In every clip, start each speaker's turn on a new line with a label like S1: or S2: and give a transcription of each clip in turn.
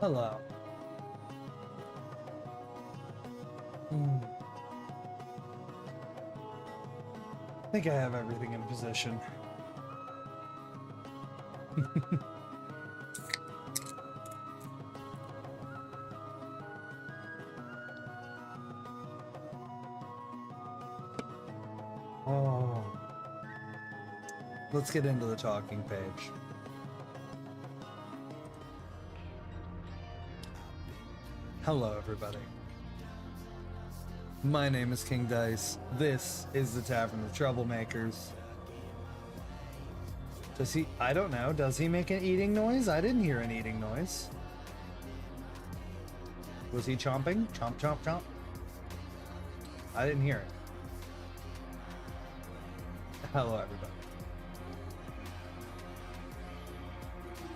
S1: Hello. Hmm. I think I have everything in position. Oh. Let's get into the talking page. Hello, everybody. My name is King Dice. This is the Tavern of Troublemakers. Does he? I don't know. Does he make an eating noise? I didn't hear an eating noise. Was he chomping? Chomp, chomp, chomp? I didn't hear it. Hello, everybody.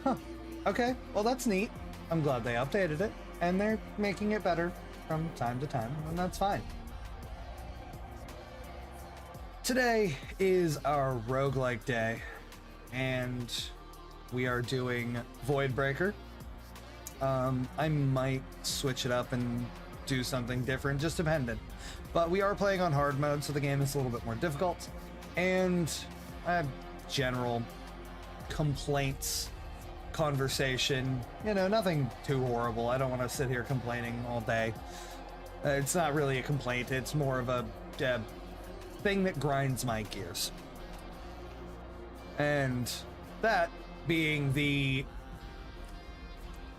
S1: Huh. Okay, well, that's neat. I'm glad they updated it, and they're making it better from time to time, and that's fine. Today is our roguelike day, and we are doing Voidbreaker. I might switch it up and do something different, just dependent. But we are playing on hard mode, so the game is a little bit more difficult. And I have general complaints, conversation, nothing too horrible. I don't want to sit here complaining all day. It's not really a complaint, it's more of a thing that grinds my gears. And that being the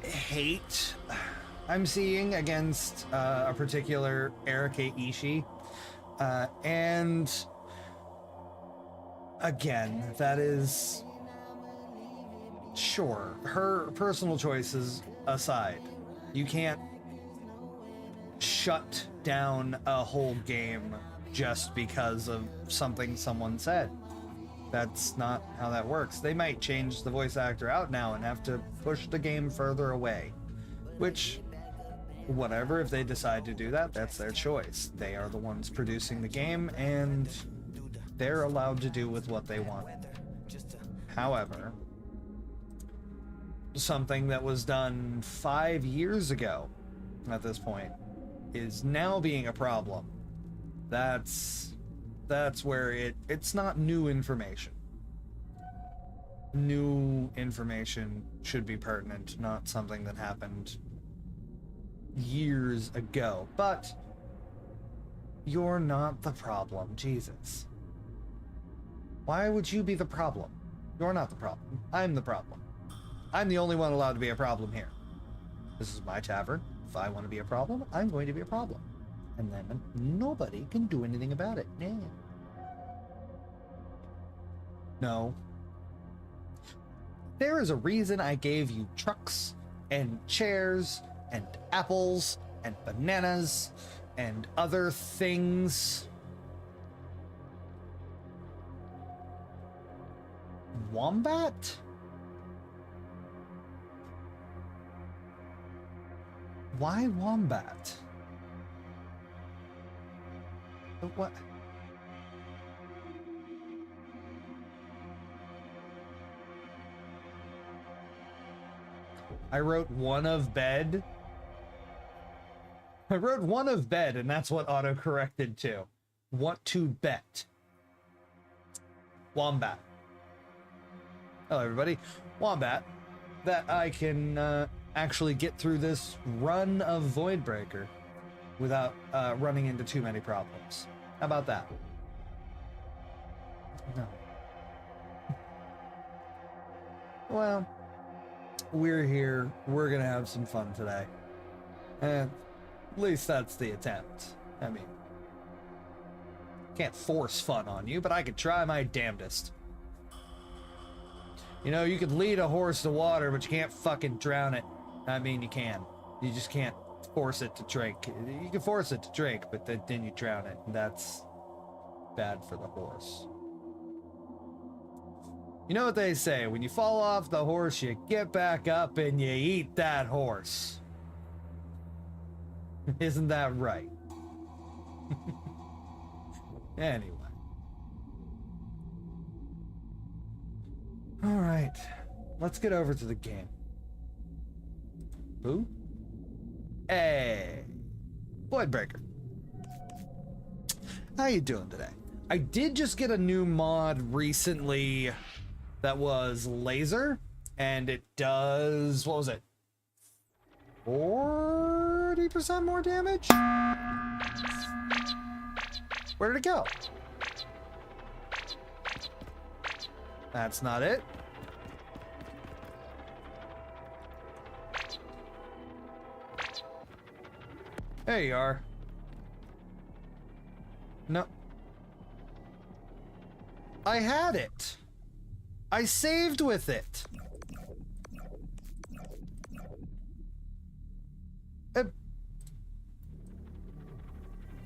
S1: hate I'm seeing against a particular Erika Ishii. And again, that is, sure, her personal choices aside, you can't shut down a whole game just because of something someone said. That's not how that works. They might change the voice actor out now and have to push the game further away, which, whatever, if they decide to do that, that's their choice. They are the ones producing the game, and they're allowed to do with what they want. However, something that was done 5 years ago at this point is now being a problem. That's where it's not new information. New information should be pertinent, not something that happened years ago. But you're not the problem, Jesus. Why would you be the problem? You're not the problem. I'm the problem. I'm the only one allowed to be a problem here. This is my tavern. If I want to be a problem, I'm going to be a problem. And then nobody can do anything about it. Yeah. No. There is a reason I gave you trucks and chairs and apples and bananas and other things. Wombat? Why wombat? What? I wrote one of bed. I wrote one of bed, and that's what auto-corrected to. Want to bet. Wombat. Hello, everybody. Wombat. That I can actually get through this run of Voidbreaker without running into too many problems. How about that? No. Well, we're here. We're gonna have some fun today. And at least that's the attempt. I mean, can't force fun on you, but I could try my damnedest. You could lead a horse to water, but you can't fucking drown it. I mean, you can. You just can't force it to drink. You can force it to drink, but then you drown it, and that's bad for the horse. You know what they say, when you fall off the horse, you get back up and you eat that horse. Isn't that right? Anyway. Alright, let's get over to the game. Who? Hey. Voidbreaker. How you doing today? I did just get a new mod recently that was laser, and it does, what was it? 40% more damage? Where did it go? That's not it. There you are. No. I had it. I saved with it.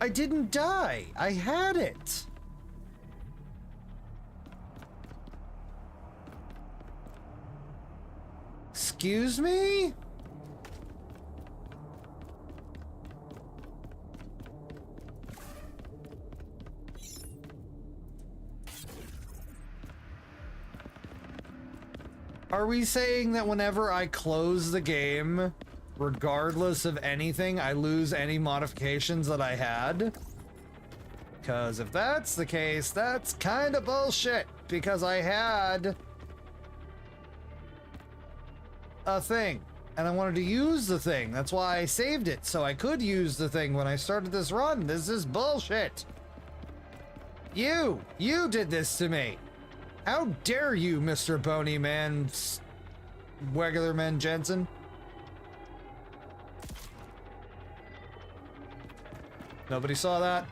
S1: I didn't die. I had it. Excuse me? Are we saying that whenever I close the game, regardless of anything, I lose any modifications that I had? Because if that's the case, that's kind of bullshit. Because I had a thing, and I wanted to use the thing. That's why I saved it, so I could use the thing when I started this run. This is bullshit. You did this to me. How dare you, Mr. Bony Man, Regular Man Jensen? Nobody saw that?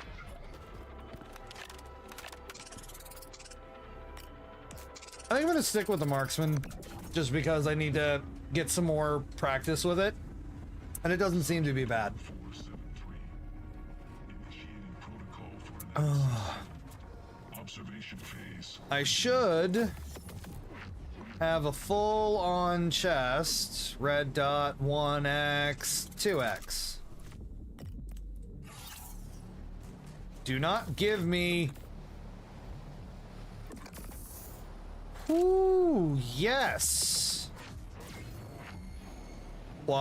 S1: I think I'm gonna stick with the marksman, just because I need to get some more practice with it, and it doesn't seem to be bad. I should have a full-on chest. Red dot, 1x, 2x. Do not give me... Ooh, yes! What?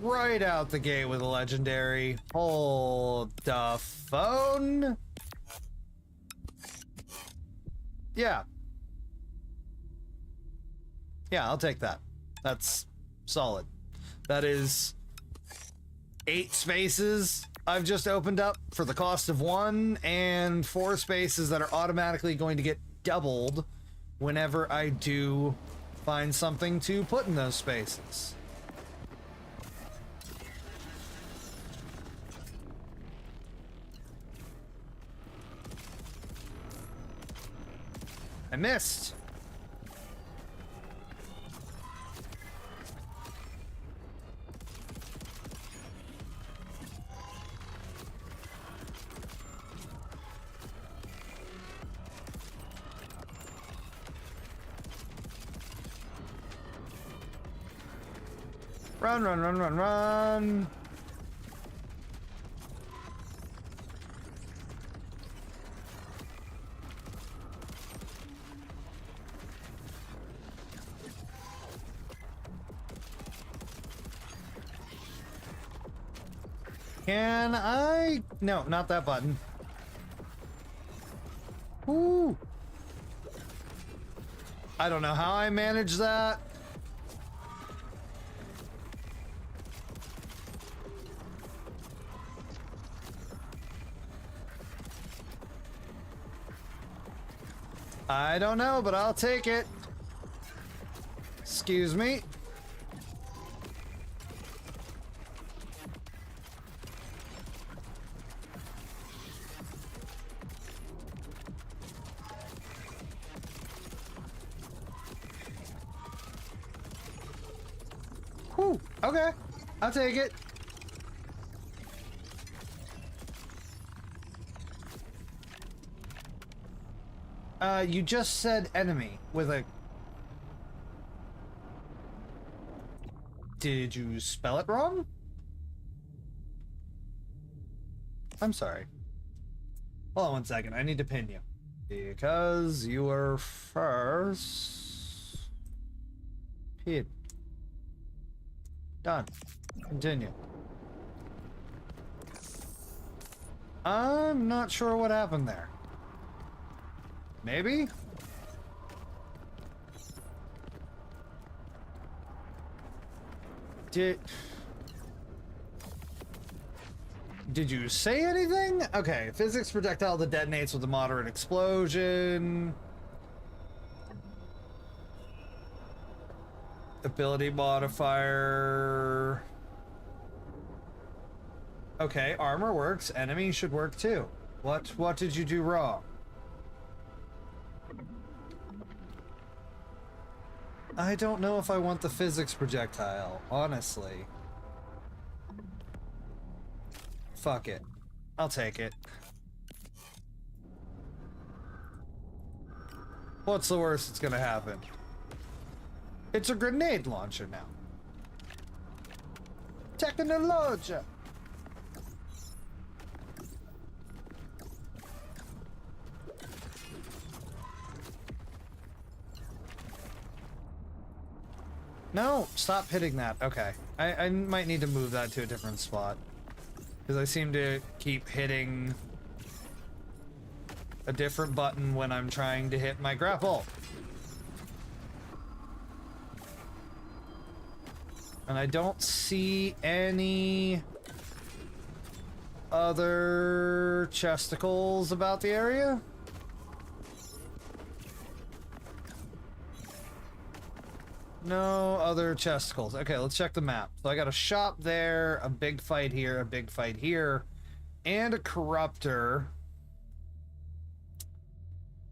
S1: Right out the gate with a legendary. Hold the phone. Yeah. Yeah, I'll take that. That's solid. That is 8 spaces I've just opened up for the cost of 1, and 4 spaces that are automatically going to get doubled whenever I do find something to put in those spaces. I missed. Run, run, run, run, run. Can I? No, not that button. Ooh. I don't know how I managed that. I don't know, but I'll take it. Excuse me. Whew, okay. I'll take it. You just said enemy with a... Did you spell it wrong? I'm sorry. Hold on 1 second. I need to pin you. Because you were first. hid. Done. Continue. I'm not sure what happened there. Maybe? Did you say anything? Okay, physics projectile that detonates with a moderate explosion. Ability modifier. Okay, armor works. Enemy should work too. What did you do wrong? I don't know if I want the physics projectile, honestly. Fuck it. I'll take it. What's the worst that's gonna happen? It's a grenade launcher now. Technologia. No, stop hitting that. Okay. I might need to move that to a different spot. Because I seem to keep hitting a different button when I'm trying to hit my grapple. And I don't see any other chesticles about the area. No other chesticles. Okay, let's check the map. So I got a shop there, a big fight here, a big fight here, and a corruptor.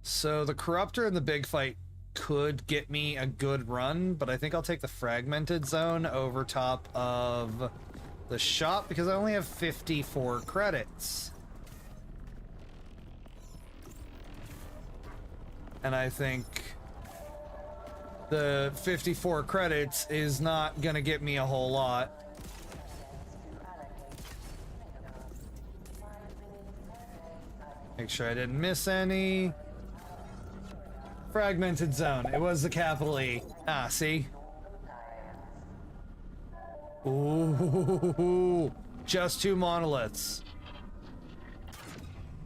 S1: So the corruptor and the big fight could get me a good run, but I think I'll take the fragmented zone over top of the shop because I only have 54 credits. And I think the 54 credits is not gonna get me a whole lot. Make sure I didn't miss any. Fragmented zone. It was the capital E. Ah, see? Ooh, just 2 monoliths.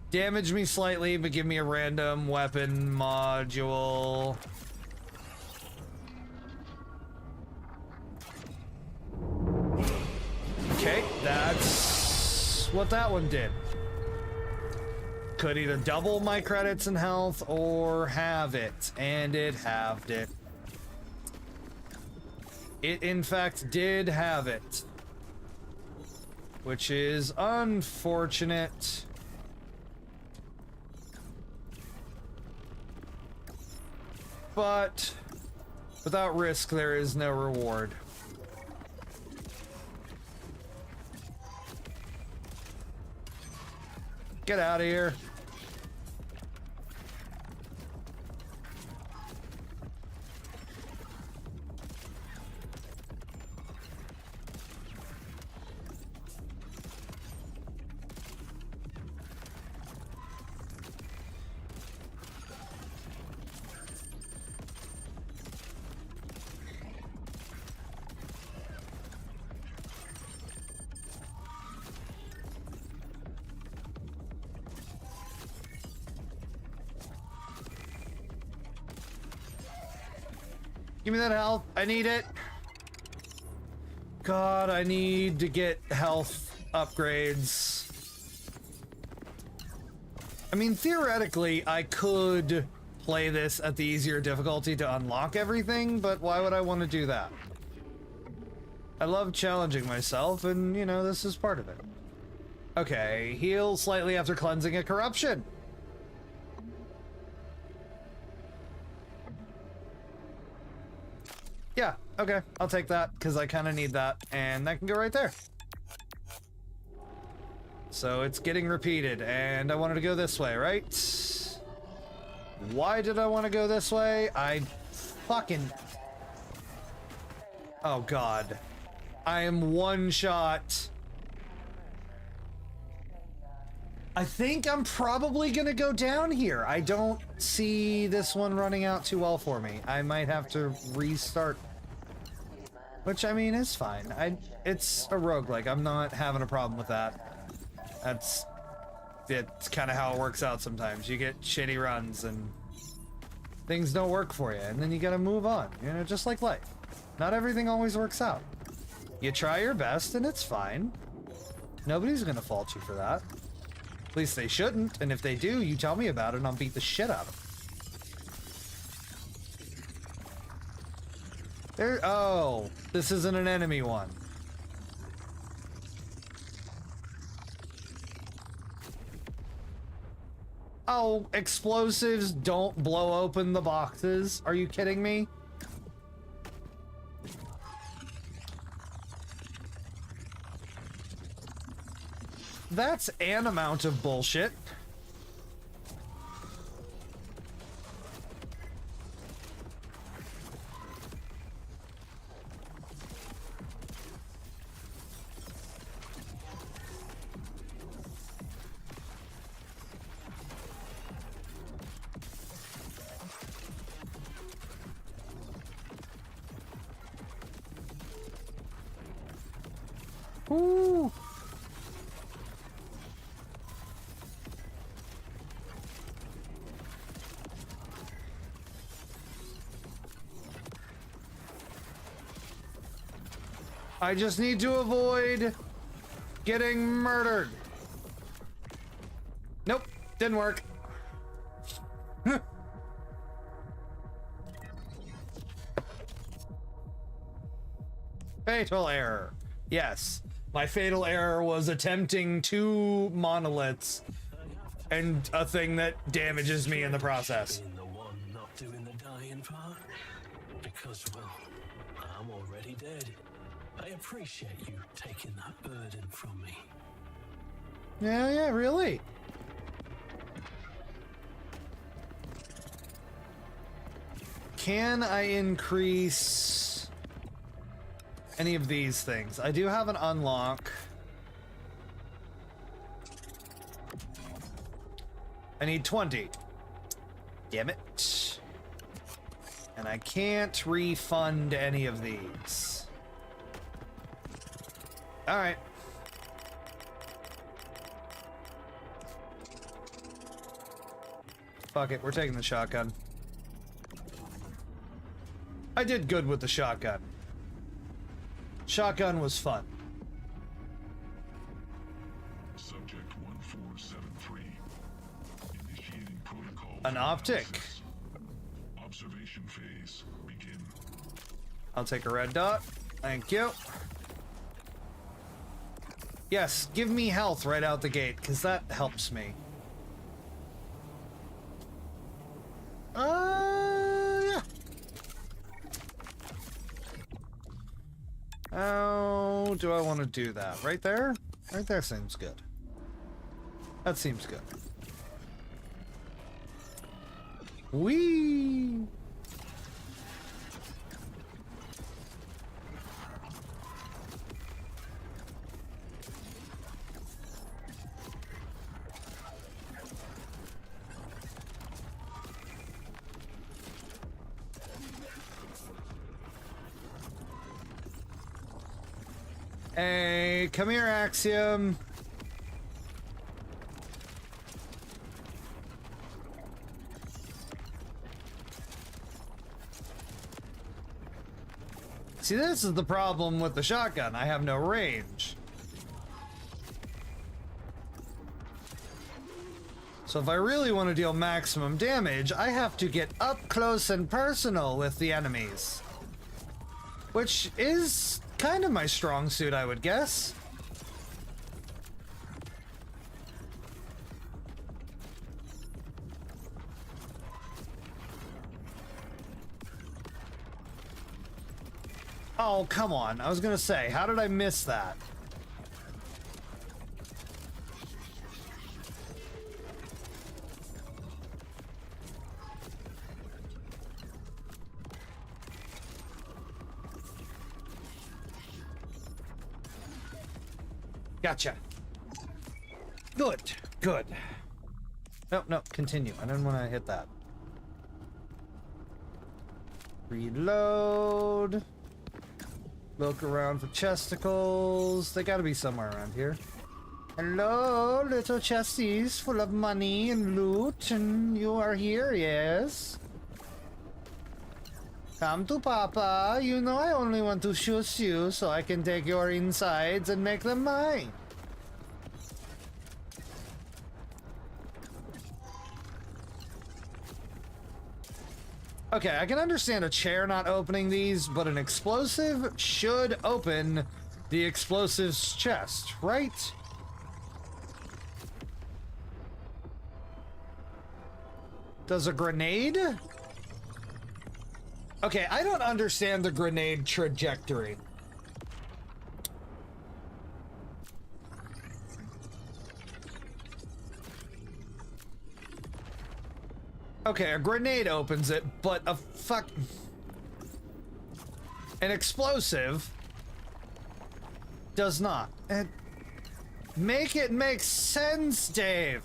S1: Damage me slightly, but give me a random weapon module. Okay, that's what that one did. Could either double my credits and health or have it, and it halved it. It in fact did have it, which is unfortunate. But without risk, there is no reward. Get out of here. Give me that health. I need it. God, I need to get health upgrades. I mean, theoretically, I could play this at the easier difficulty to unlock everything, but why would I want to do that? I love challenging myself, and, you know, this is part of it. Okay, heal slightly after cleansing a corruption. Yeah, okay, I'll take that, because I kind of need that, and that can go right there. So it's getting repeated, and I wanted to go this way, right? Why did I want to go this way? I fucking... Oh, God. I am one shot. I think I'm probably gonna go down here. I don't see this one running out too well for me. I might have to restart. Which, I mean, is fine. It's a roguelike. I'm not having a problem with that. It's kind of how it works out sometimes. You get shitty runs and things don't work for you, and then you gotta move on. You know, just like life. Not everything always works out. You try your best, and it's fine. Nobody's gonna fault you for that. At least they shouldn't, and if they do, you tell me about it, and I'll beat the shit out of them. There. Oh, this isn't an enemy one. Oh, explosives don't blow open the boxes. Are you kidding me? That's an amount of bullshit. Ooh. I just need to avoid getting murdered. Nope, didn't work. Fatal error. Yes, my fatal error was attempting 2 monoliths and a thing that damages me in the process.
S2: The one not doing the dying part, because well, I'm already dead. I appreciate you taking that burden from me.
S1: Yeah, really. Can I increase any of these things? I do have an unlock. I need 20. Damn it. And I can't refund any of these. All right. Fuck it, we're taking the shotgun. I did good with the shotgun. Shotgun was fun.
S3: Subject 1473. Initiating protocol.
S1: An optic.
S3: Access. Observation phase. Begin.
S1: I'll take a red dot. Thank you. Yes, give me health right out the gate, because that helps me. Yeah. How do I want to do that? Right there? Right there seems good. That seems good. Whee! Hey, come here, Axiom. See, this is the problem with the shotgun. I have no range. So if I really want to deal maximum damage, I have to get up close and personal with the enemies. Which is kind of my strong suit, I would guess. Oh, come on. I was gonna say, how did I miss that? Gotcha. Good. Good. No, continue. I didn't want to hit that. Reload. Look around for chesticles. They gotta be somewhere around here. Hello, little chesties full of money and loot, and you are here, yes? Come to Papa. You know I only want to shush you so I can take your insides and make them mine. Okay, I can understand a chair not opening these, but an explosive should open the explosives chest, right? Does a grenade? Okay, I don't understand the grenade trajectory. Okay, a grenade opens it, but an explosive does not. And make it make sense, Dave.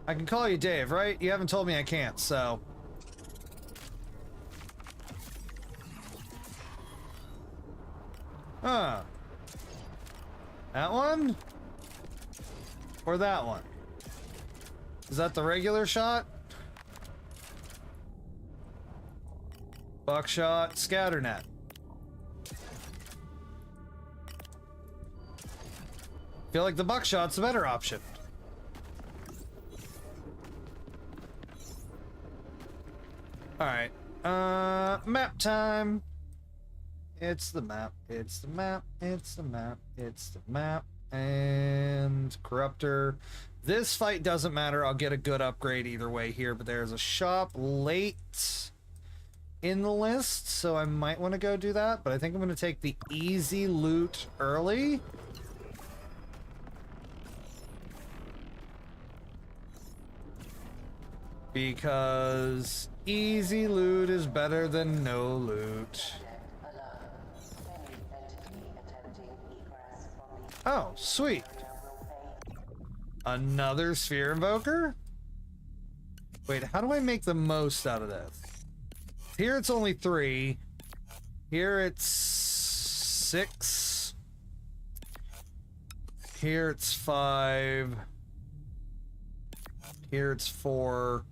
S1: I can call you Dave, right? You haven't told me I can't, so. Huh. That one? Or that one? Is that the regular shot? Buckshot, scatternet. Feel like the buckshot's a better option. Alright. Map time. It's the map. It's the map. It's the map. It's the map. And Corruptor. This fight doesn't matter. I'll get a good upgrade either way here, but there's a shop late in the list, so I might want to go do that, but I think I'm going to take the easy loot early. Because easy loot is better than no loot. Oh, sweet. Another sphere invoker? Wait, how do I make the most out of this? Here it's only 3. Here it's 6. Here it's 5. Here it's 4.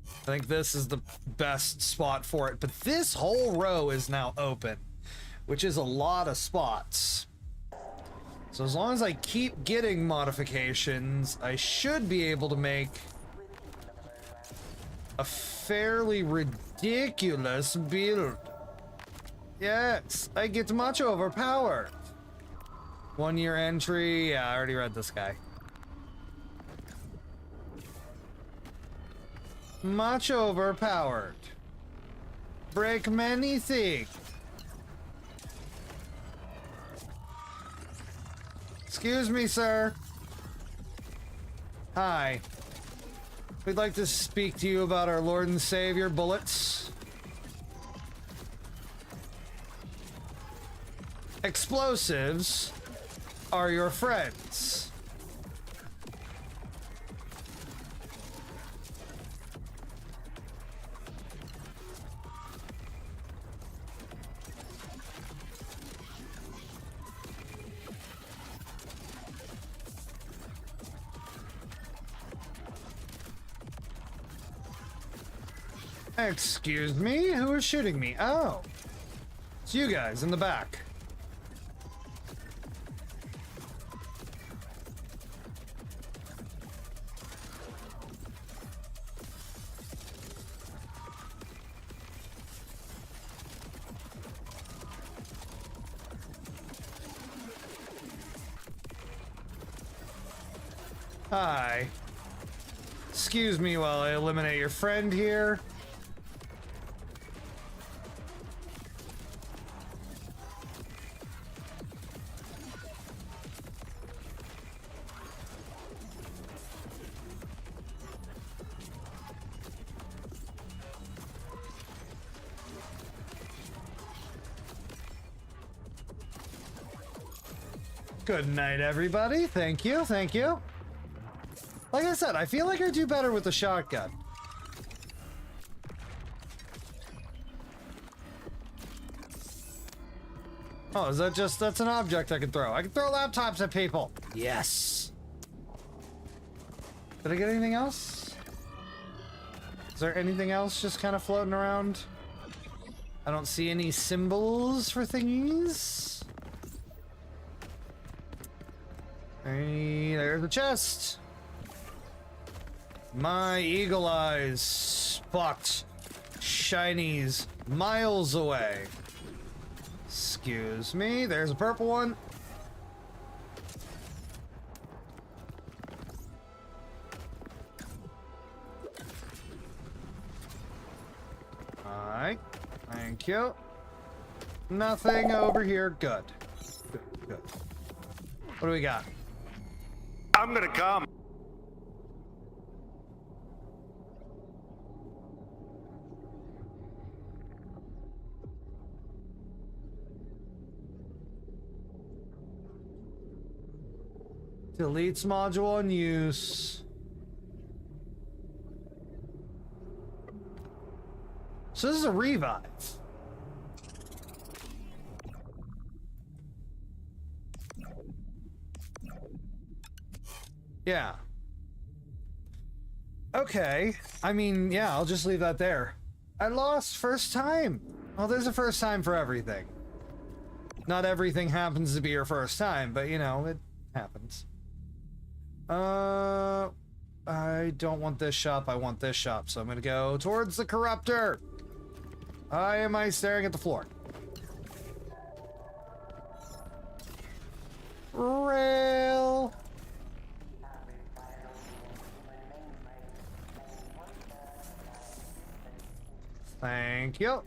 S1: I think this is the best spot for it. But this whole row is now open, which is a lot of spots. So as long as I keep getting modifications, I should be able to make a fairly ridiculous build. Yes, I get much overpowered. 1 year entry. Yeah, I already read this guy. Much overpowered. Break many things. Excuse me, sir. Hi. We'd like to speak to you about our Lord and Savior, bullets. Explosives are your friends. Excuse me? Who is shooting me? Oh. It's you guys in the back. Hi. Excuse me while I eliminate your friend here. Good night, everybody. Thank you, thank you. Like I said, I feel like I do better with the shotgun. Oh, is that just, that's an object I can throw. I can throw laptops at people. Yes. Did I get anything else? Is there anything else just kind of floating around? I don't see any symbols for thingies. Hey, there's the chest. My eagle eyes spot shinies miles away. Excuse me, there's a purple one. Alright, thank you. Nothing over here. Good. Good, good. What do we got?
S4: I'm gonna come.
S1: Deletes module in use. So this is a revive. Yeah. Okay. I mean, yeah, I'll just leave that there. I lost first time. Well, there's a first time for everything. Not everything happens to be your first time, but you know, it happens. I don't want this shop, I want this shop, so I'm gonna go towards the corruptor. Why am I staring at the floor? Rail. Thank you.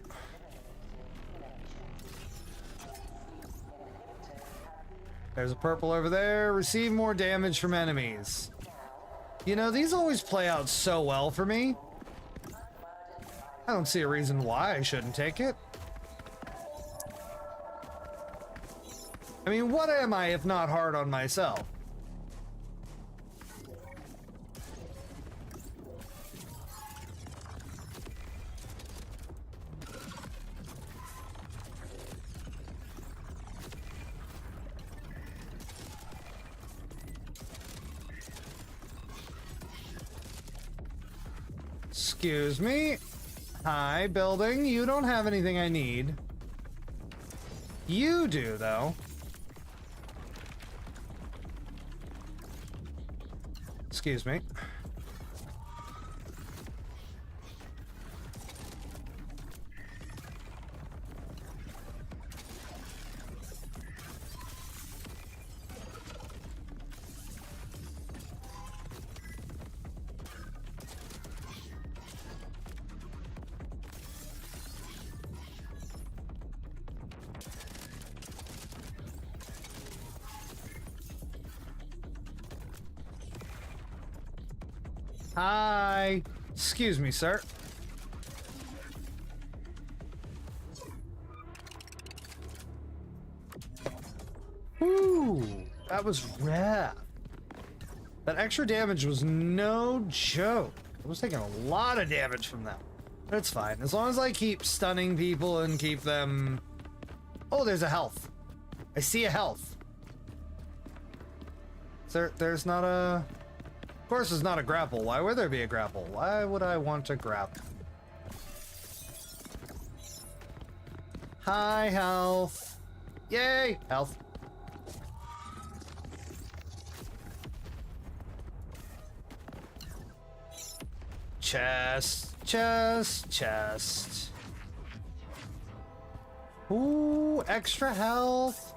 S1: There's a purple over there. Receive more damage from enemies. You know, these always play out so well for me. I don't see a reason why I shouldn't take it. I mean, what am I if not hard on myself? Excuse me. Hi, building. You don't have anything I need. You do, though. Excuse me. Hi. Excuse me, sir. Ooh, that was rad. That extra damage was no joke. I was taking a lot of damage from that. But it's fine. As long as I keep stunning people and keep them... Oh, there's a health. I see a health. There's not a... Of course there's not a grapple. Why would there be a grapple? Why would I want to grapple? Hi, health. Yay, health. Chest, chest, chest. Ooh, extra health.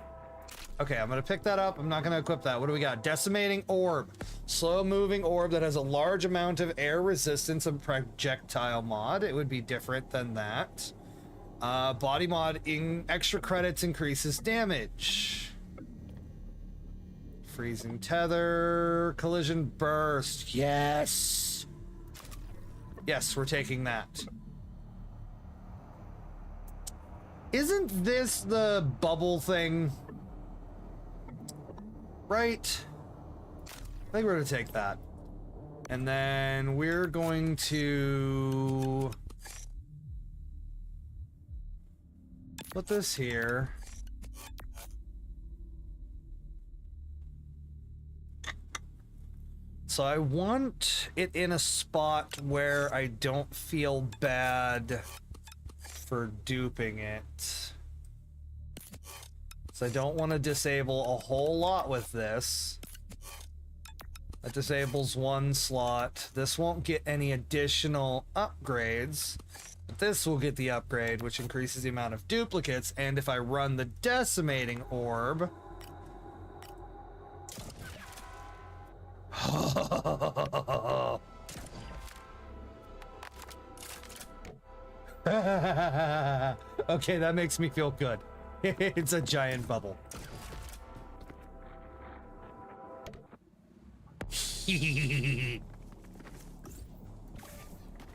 S1: Okay, I'm gonna pick that up. I'm not gonna equip that. What do we got? Decimating orb. Slow moving orb that has a large amount of air resistance and projectile mod. It would be different than that. Body mod in extra credits increases damage. Freezing tether. Collision burst. Yes. Yes, we're taking that. Isn't this the bubble thing? Right? I think we're gonna take that. And then we're going to put this here. So I want it in a spot where I don't feel bad for duping it. So I don't want to disable a whole lot with this. That disables one slot. This won't get any additional upgrades. But this will get the upgrade, which increases the amount of duplicates. And if I run the decimating orb... Okay, that makes me feel good. It's a giant bubble.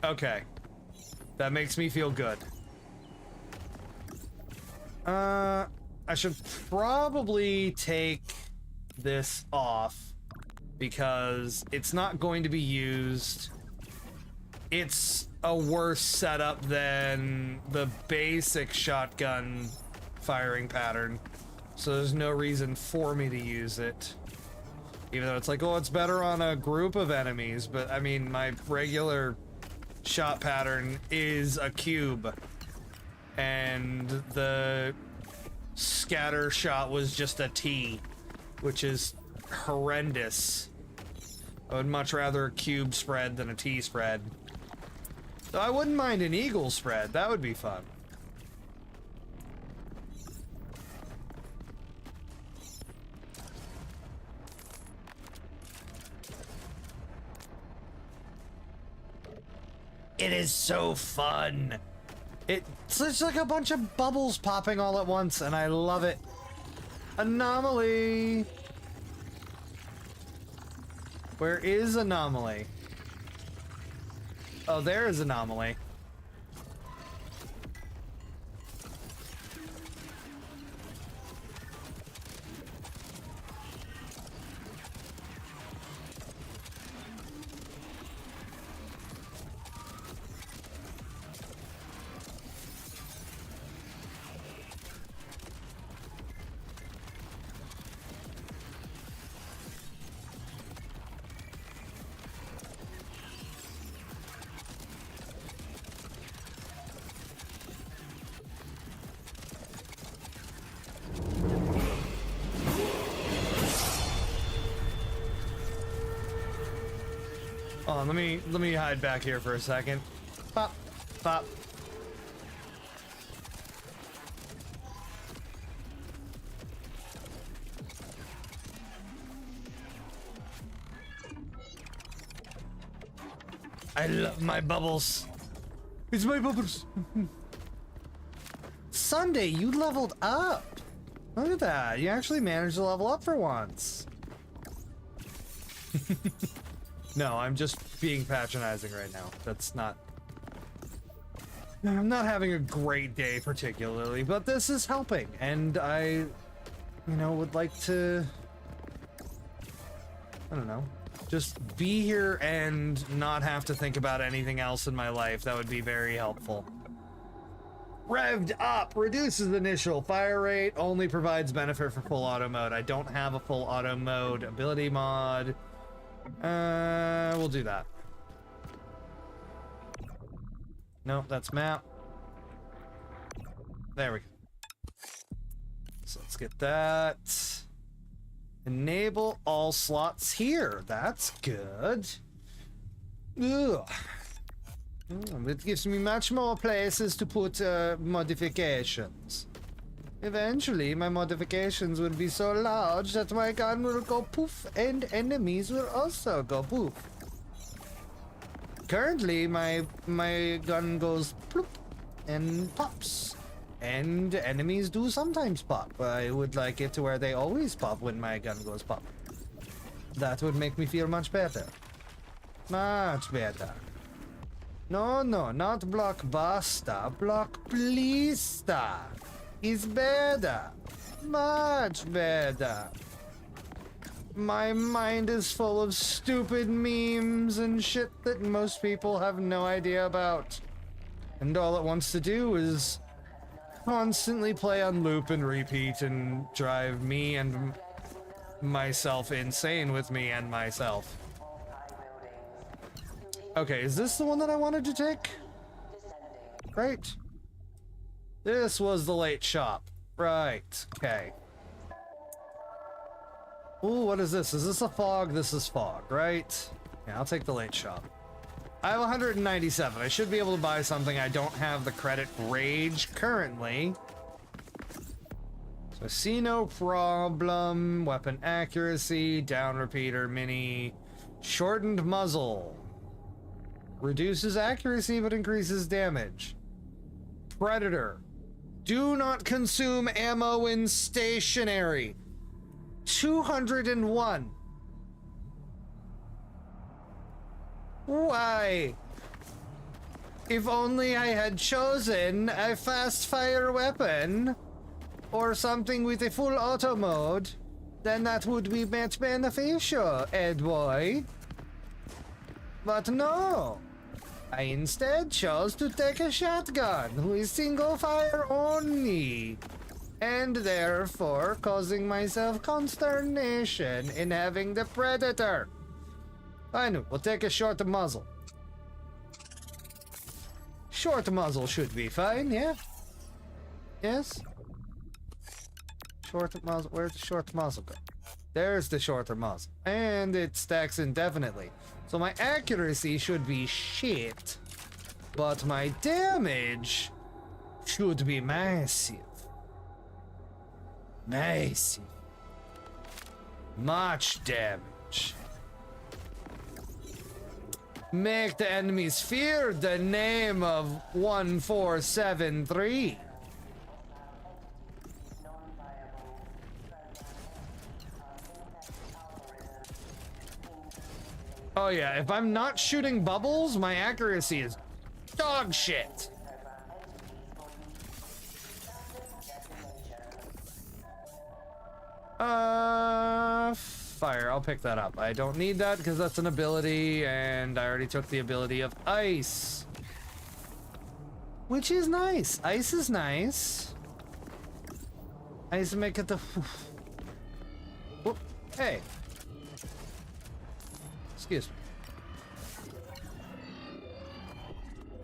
S1: Okay. That makes me feel good. I should probably take this off because it's not going to be used. It's a worse setup than the basic shotgun firing pattern, so there's no reason for me to use it. Even though it's like, oh, it's better on a group of enemies, but I mean, my regular shot pattern is a cube, and the scatter shot was just a T, which is horrendous. I would much rather a cube spread than a T spread. Though I wouldn't mind an eagle spread, that would be fun. It is so fun. It's just like a bunch of bubbles popping all at once, and I love it. Anomaly. Where is Anomaly? Oh, there is Anomaly. Oh, let me hide back here for a second. Pop, pop. I love my bubbles. It's my bubbles. Sunday, you leveled up. Look at that. You actually managed to level up for once. No, I'm just being patronizing right now. That's not... I'm not having a great day particularly, but this is helping, and I, you know, would like to... I don't know. Just be here and not have to think about anything else in my life. That would be very helpful. Revved up! Reduces initial fire rate, only provides benefit for full auto mode. I don't have a full auto mode ability mod. We'll do that. Nope, that's map. There we go. So let's get that. Enable all slots here. That's good. Ugh. It gives me much more places to put modifications. Eventually, my modifications will be so large that my gun will go poof, and enemies will also go poof. Currently, my gun goes ploop and pops, and enemies do sometimes pop. I would like it to where they always pop when my gun goes pop. That would make me feel much better. Much better. No, not blockbuster. Blockblister is better. Much better. My mind is full of stupid memes and shit that most people have no idea about. And all it wants to do is constantly play on loop and repeat and drive me and myself insane with me and myself. Okay, is this the one that I wanted to take? Right. This was the late shop. Right. Okay. Ooh, what is this? Is this a fog? This is fog, right? Yeah, I'll take the late shop. I have 197. I should be able to buy something. I don't have the credit rage currently. So see no problem. Weapon accuracy, down repeater, mini, shortened muzzle. Reduces accuracy but increases damage. Predator. Do not consume ammo in stationary. 201. Why? If only I had chosen a fast fire weapon or something with a full auto mode, then that would be much beneficial, Ed boy. But no. I instead chose to take a shotgun with single fire only, and therefore causing myself consternation in having the predator. Fine, we'll take a short muzzle. Short muzzle should be fine, yeah? Yes? Short muzzle, where's the short muzzle go? There's the shorter muzzle. And it stacks indefinitely. So my accuracy should be shit, but my damage should be massive. Massive. Much damage. Make the enemies fear the name of 1473. Oh yeah, if I'm not shooting bubbles, my accuracy is dog shit. Fire, I'll pick that up. I don't need that because that's an ability, and I already took the ability of ice. Which is nice. Ice is nice. Ice make it the... Whoop. Hey. Excuse me.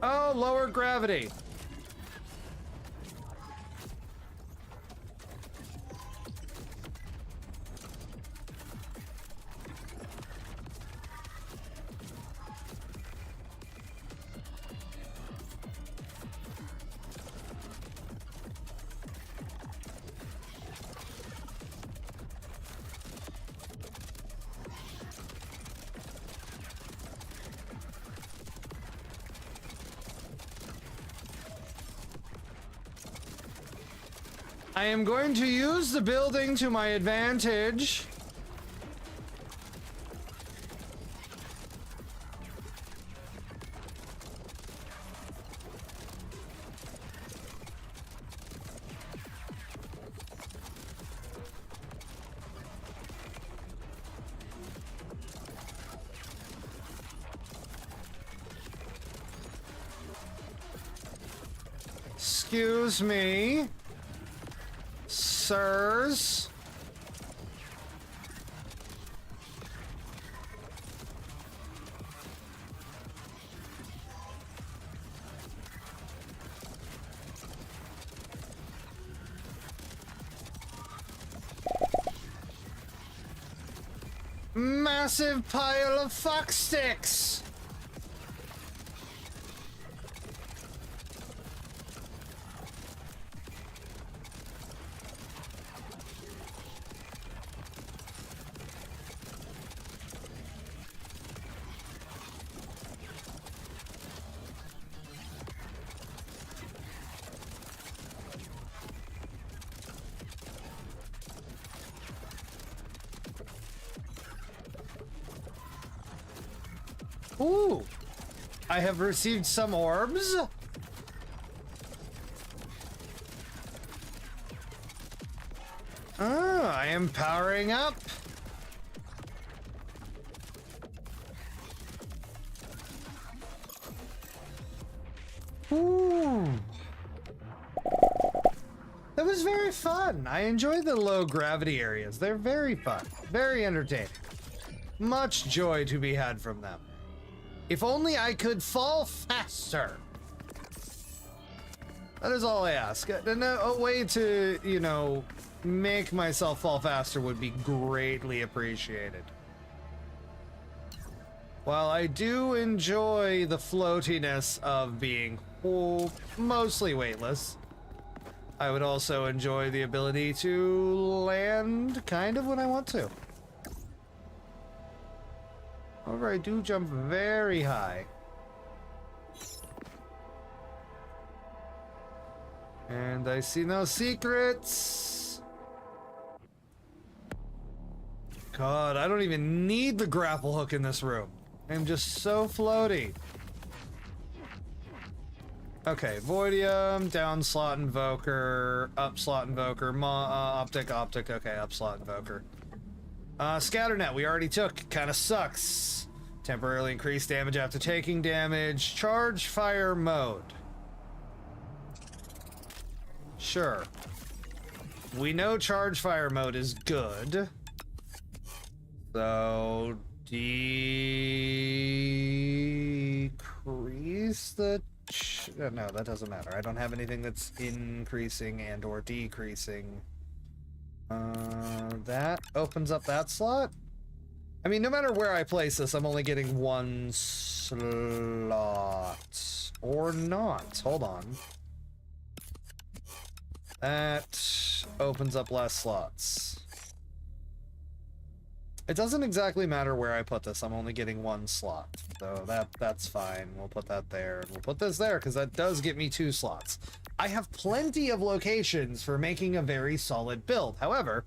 S1: Oh, lower gravity. I am going to use the building to my advantage. Excuse me. Sirs. Massive pile of fuck sticks. Ooh, I have received some orbs. I am powering up. Ooh. That was very fun. I enjoy the low gravity areas. They're very fun, very entertaining. Much joy to be had from them. If only I could fall faster. That is all I ask. A way to, you know, make myself fall faster would be greatly appreciated. While I do enjoy the floatiness of being mostly weightless, I would also enjoy the ability to land kind of when I want to. However, I do jump very high. And I see no secrets. God, I don't even need the grapple hook in this room. I'm just so floaty. Okay, Voidium, down slot invoker, up slot invoker, optic, okay, up slot invoker. Scatternet, we already took, kinda sucks. Temporarily increase damage after taking damage. Charge fire mode. Sure. We know charge fire mode is good. So, decrease the... no, that doesn't matter. I don't have anything that's increasing and or decreasing. That opens up that slot? I mean, no matter where I place this, I'm only getting one slot. Or not. Hold on. That opens up less slots. It doesn't exactly matter where I put this. I'm only getting one slot. So that's fine. We'll put that there. And we'll put this there, because that does get me 2 slots. I have plenty of locations for making a very solid build. However,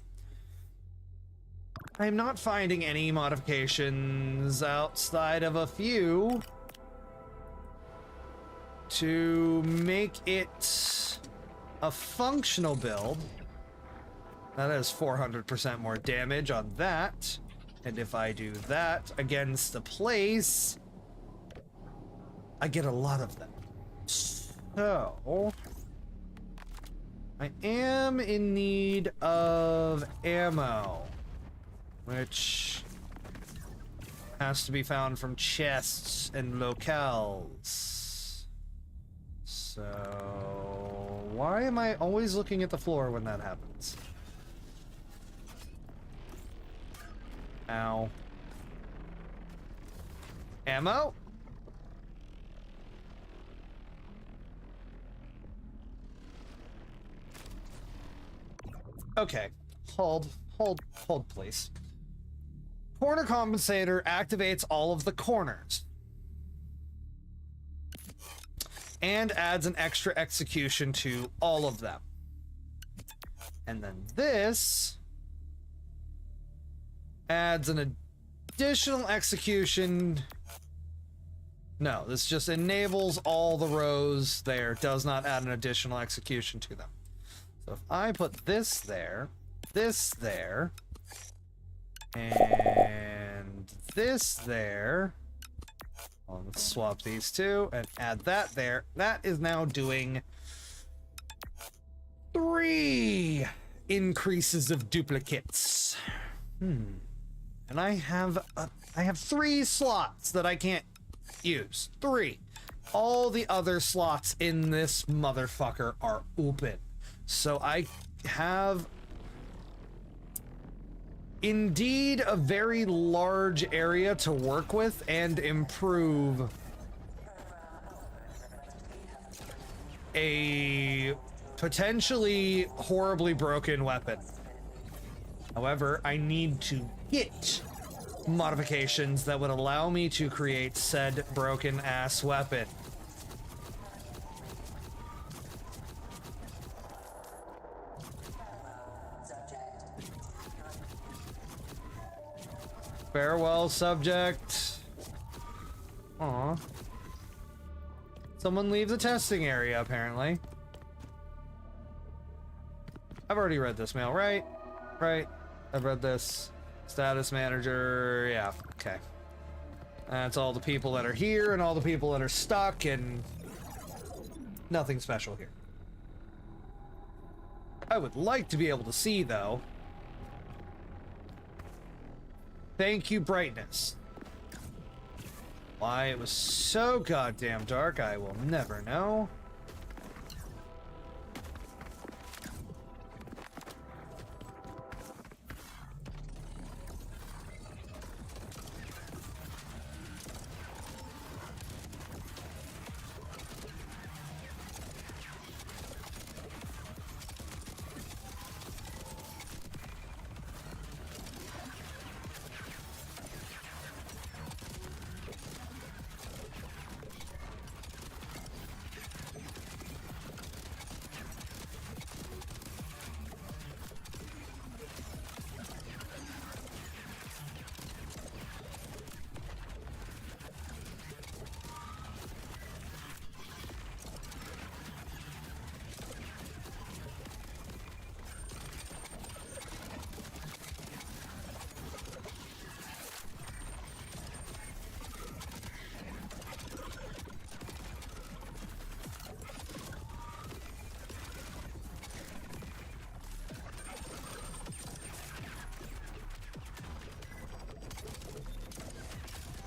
S1: I'm not finding any modifications outside of a few to make it a functional build. That has 400% more damage on that. And if I do that against a place, I get a lot of them. So, I am in need of ammo, which has to be found from chests and locales. So, why am I always looking at the floor when that happens? Ow. Ammo? Okay. Hold, please. Corner compensator activates all of the corners. And adds an extra execution to all of them. And then this adds an additional execution. No, this just enables all the rows there. Does not add an additional execution to them. So if I put this there, and this there, well, let's swap these two and add that there. That is now doing 3 increases of duplicates. And I have 3 slots that I can't use. 3. All the other slots in this motherfucker are open. So I have indeed a very large area to work with and improve a potentially horribly broken weapon. However, I need to get modifications that would allow me to create said broken ass weapon. Farewell, subject. Aw. Someone leave the testing area, apparently. I've already read this mail, right? Right. I've read this. Status manager, yeah, okay. That's all the people that are here and all the people that are stuck, and nothing special here. I would like to be able to see, though. Thank you, brightness. Why it was so goddamn dark, I will never know.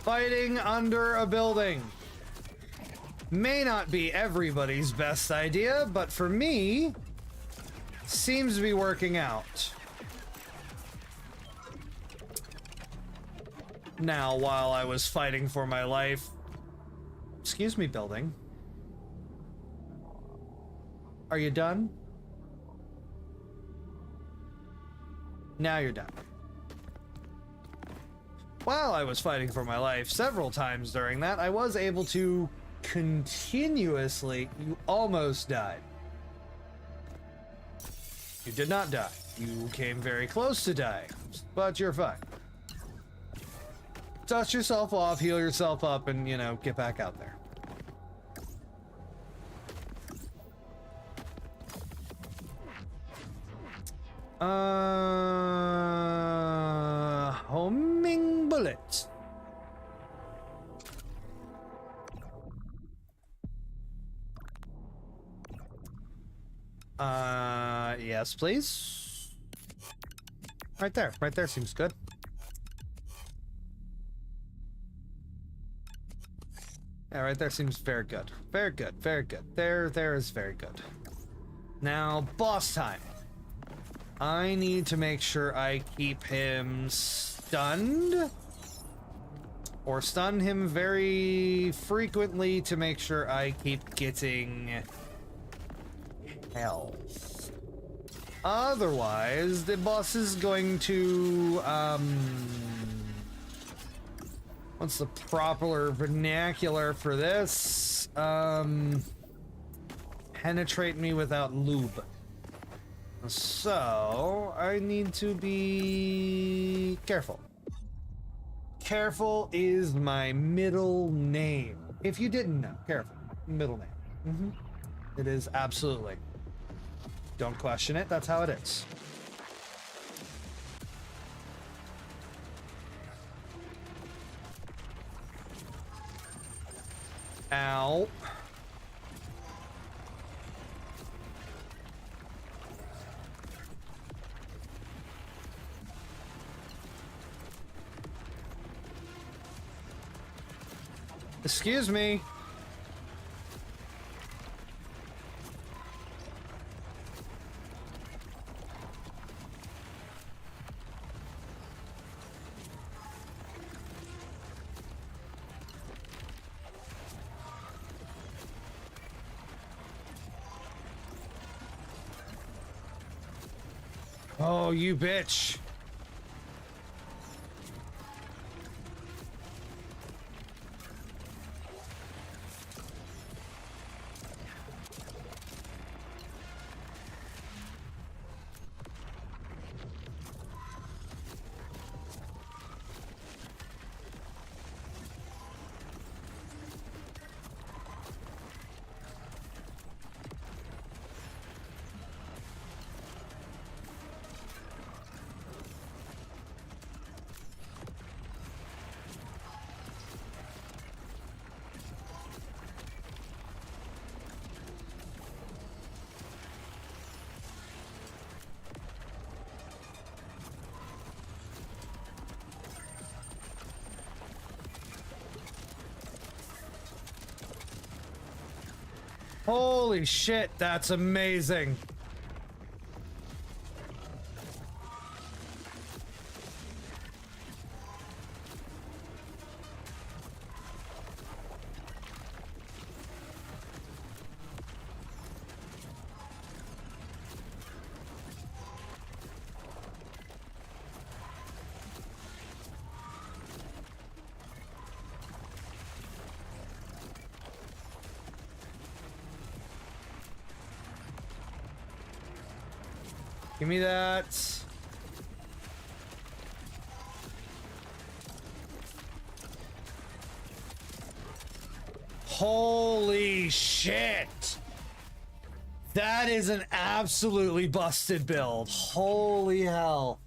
S1: Fighting under a building may not be everybody's best idea, but for me, seems to be working out. Now, while I was fighting for my life... Excuse me, building. Are you done? Now you're done. While I was fighting for my life several times during that, I was able to continuously... You almost died. You did not die. You came very close to dying, but you're fine. Dust yourself off, heal yourself up, and, you know, get back out there. Homing bullets. Yes, please. Right there seems good. Yeah, right there seems very good. Very good, very good. There is very good. Now, boss time. I need to make sure I keep him stunned. Or stun him very frequently to make sure I keep getting health. Otherwise, the boss is going to, what's the proper vernacular for this? Penetrate me without lube. So, I need to be careful. Careful is my middle name. If you didn't know, careful. Middle name. It is absolutely. Don't question it, that's how it is. Ow. Excuse me. Oh, you bitch. Holy shit, that's amazing. Give me that. Holy shit. That is an absolutely busted build. Holy hell.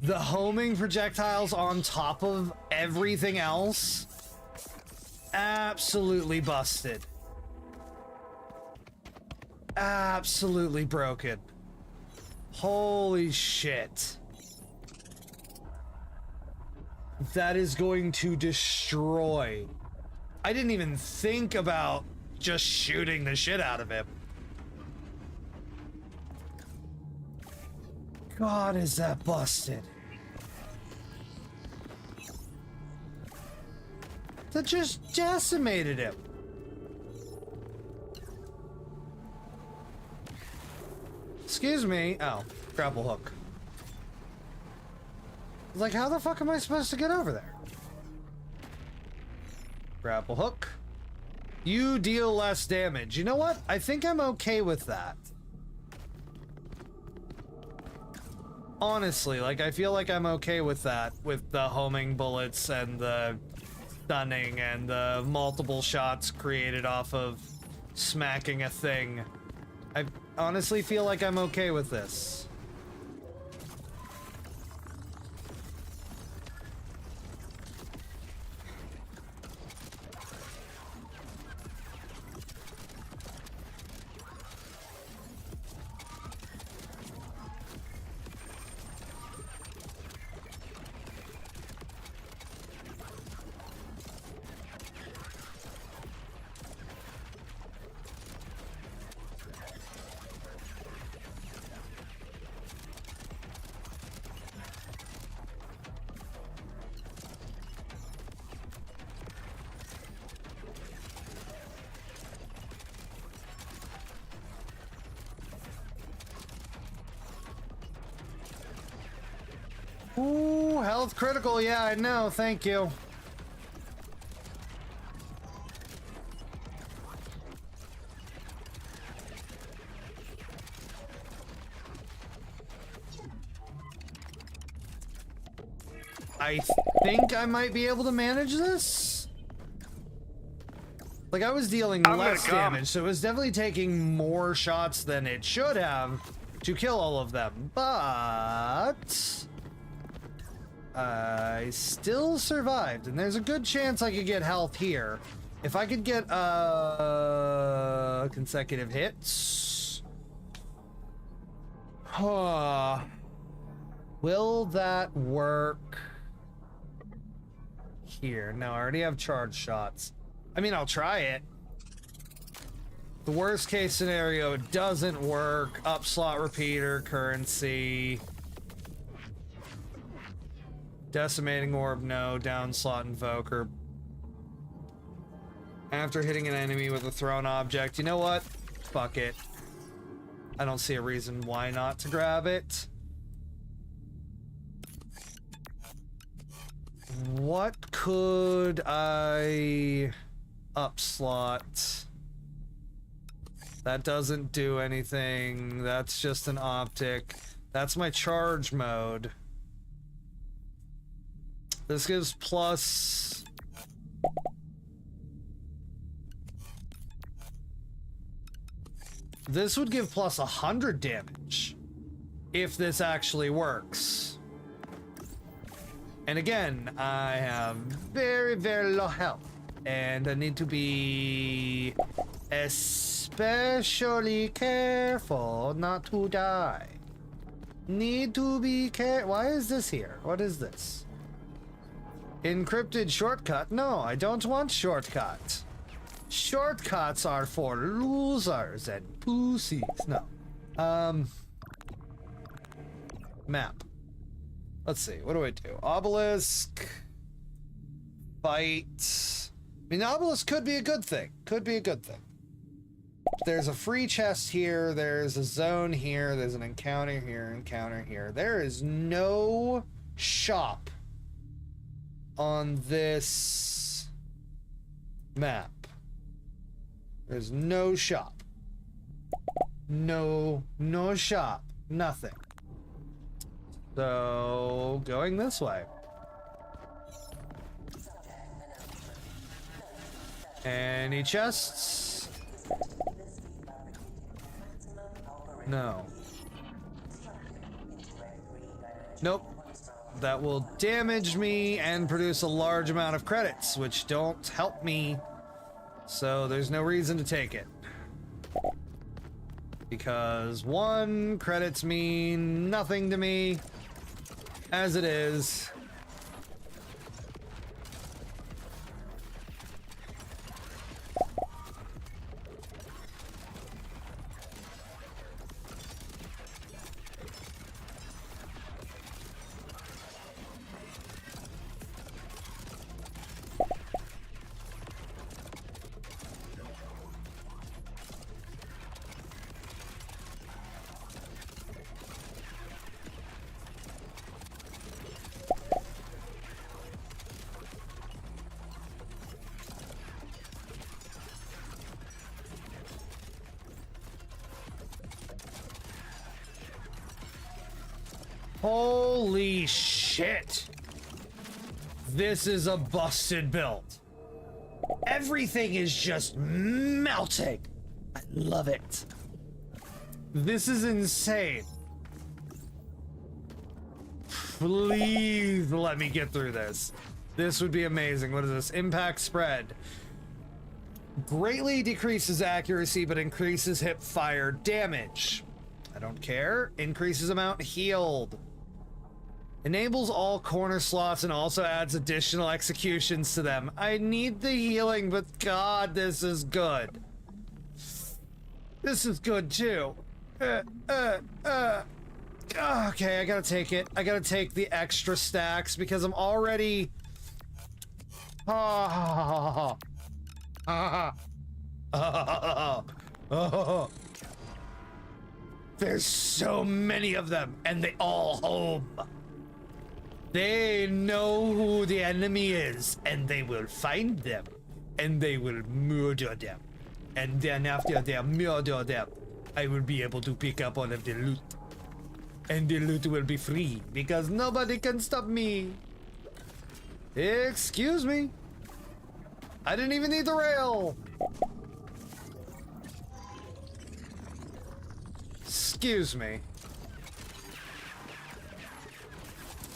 S1: The homing projectiles on top of everything else. Absolutely busted. Absolutely broken. Holy shit. That is going to destroy. I didn't even think about just shooting the shit out of him. God, is that busted. That just decimated him. Excuse me. Oh, grapple hook. Like, how the fuck am I supposed to get over there? Grapple hook. You deal less damage. You know what? I think I'm okay with that. Honestly, like, I feel like I'm okay with that. With the homing bullets and the stunning and the multiple shots created off of smacking a thing. I honestly feel like I'm okay with this. Ooh, health critical. Yeah, I know. Thank you. I think I might be able to manage this. Like, I was dealing less damage, so it was definitely taking more shots than it should have to kill all of them. But I still survived, and there's a good chance I could get health here. If I could get consecutive hits. Will that work here? No, I already have charge shots. I mean, I'll try it. The worst case scenario, it doesn't work. Up slot repeater, currency. Decimating orb, no. Down slot invoker. After hitting an enemy with a thrown object, you know what? Fuck it. I don't see a reason why not to grab it. What could I up slot? That doesn't do anything. That's just an optic. That's my charge mode. This gives plus... This would give plus 100 damage. If this actually works. And again, I have very, very low health. And I need to be especially careful not to die. Need to be careful. Why is this here? What is this? Encrypted shortcut? No, I don't want shortcut. Shortcuts are for losers and pussies. No. Map. Let's see. What do I do? Obelisk. Fight. I mean, obelisk could be a good thing. Could be a good thing. There's a free chest here. There's a zone here. There's an encounter here. Encounter here. There is no shop on this map. There's no shop. No shop. Nothing. So, going this way. Any chests? No. Nope. That will damage me and produce a large amount of credits, which don't help me. So there's no reason to take it. Because 1, credits mean nothing to me as it is. Holy shit. This is a busted build. Everything is just melting. I love it. This is insane. Please let me get through this. This would be amazing. What is this? Impact spread. Greatly decreases accuracy, but increases hip fire damage. I don't care. Increases amount healed. Enables all corner slots and also adds additional executions to them. I need the healing, but God, this is good. This is good too. Okay, I gotta take it. I gotta take the extra stacks because I'm already... There's so many of them, and they all home. They know who the enemy is, and they will find them, and they will murder them. And then after they murder them, I will be able to pick up all of the loot. And the loot will be free, because nobody can stop me. Excuse me. I didn't even need the rail. Excuse me.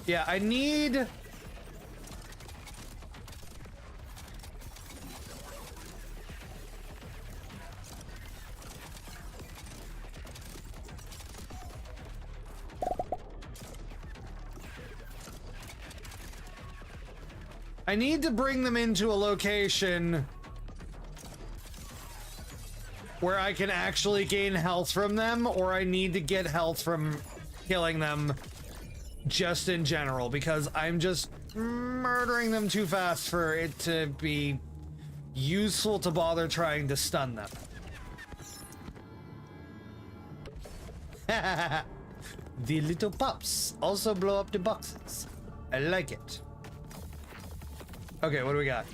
S1: Yeah, I need... I need to bring them into a location where I can actually gain health from them, or I need to get health from killing them just in general, because I'm just murdering them too fast for it to be useful to bother trying to stun them. The little pups also blow up the boxes. I like it. Okay, what do we got?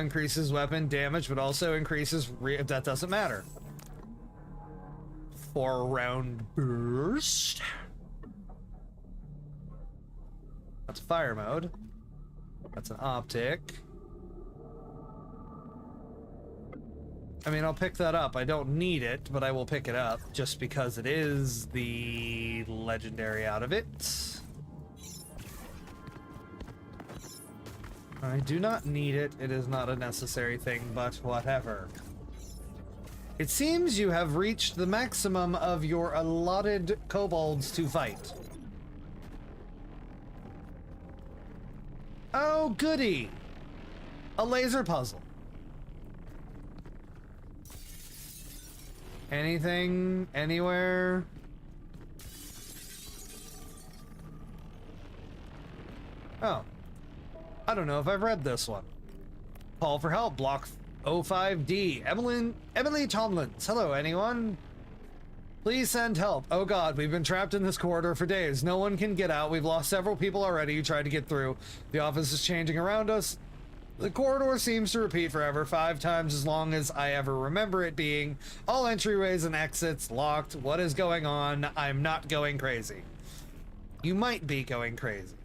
S1: Increases weapon damage, but also increases that doesn't matter. 4-round burst. That's fire mode. That's an optic. I mean, I'll pick that up. I don't need it, but I will pick it up just because it is the legendary out of it. I do not need it. It is not a necessary thing, but whatever. It seems you have reached the maximum of your allotted kobolds to fight. Oh, goody! A laser puzzle. Anything? Anywhere? Oh. I don't know if I've read this one. Call for help, block 05D. Emily Tomlins. Hello, anyone? Please send help. Oh god, we've been trapped in this corridor for days. No one can get out. We've lost several people already who tried to get through. The office is changing around us. The corridor seems to repeat forever, 5 times as long as I ever remember it being. All entryways and exits locked. What is going on? I'm not going crazy. You might be going crazy.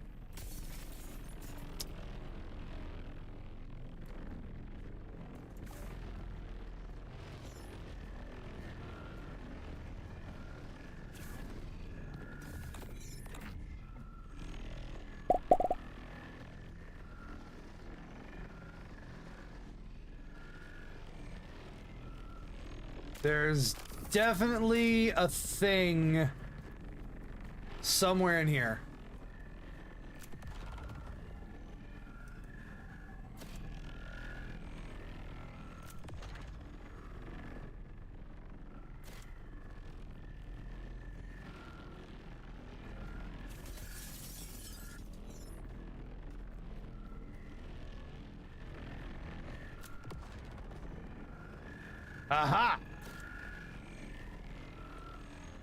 S1: There's definitely a thing somewhere in here. Aha!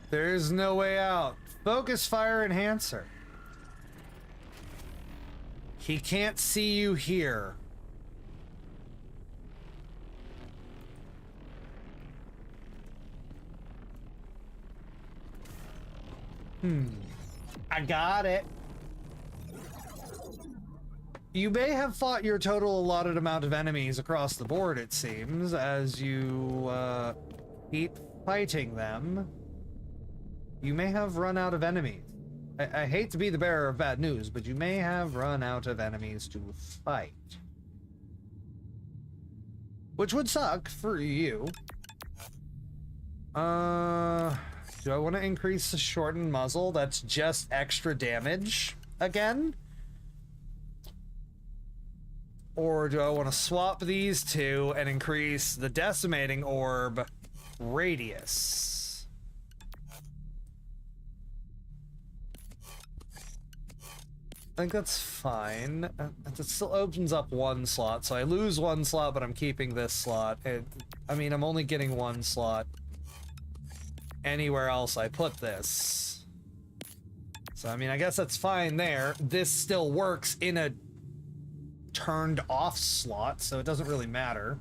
S1: There's no way out. Focus fire enhancer. He can't see you here. I got it. You may have fought your total allotted amount of enemies across the board, it seems, as you keep fighting them. You may have run out of enemies. I hate to be the bearer of bad news, but you may have run out of enemies to fight. Which would suck for you. Do I want to increase the shortened muzzle? That's just extra damage again? Or do I want to swap these two and increase the decimating orb radius? I think that's fine. It still opens up one slot, so I lose one slot, but I'm keeping this slot. I mean, I'm only getting one slot anywhere else I put this. So, I mean, I guess that's fine there. This still works in a turned off slot, so it doesn't really matter.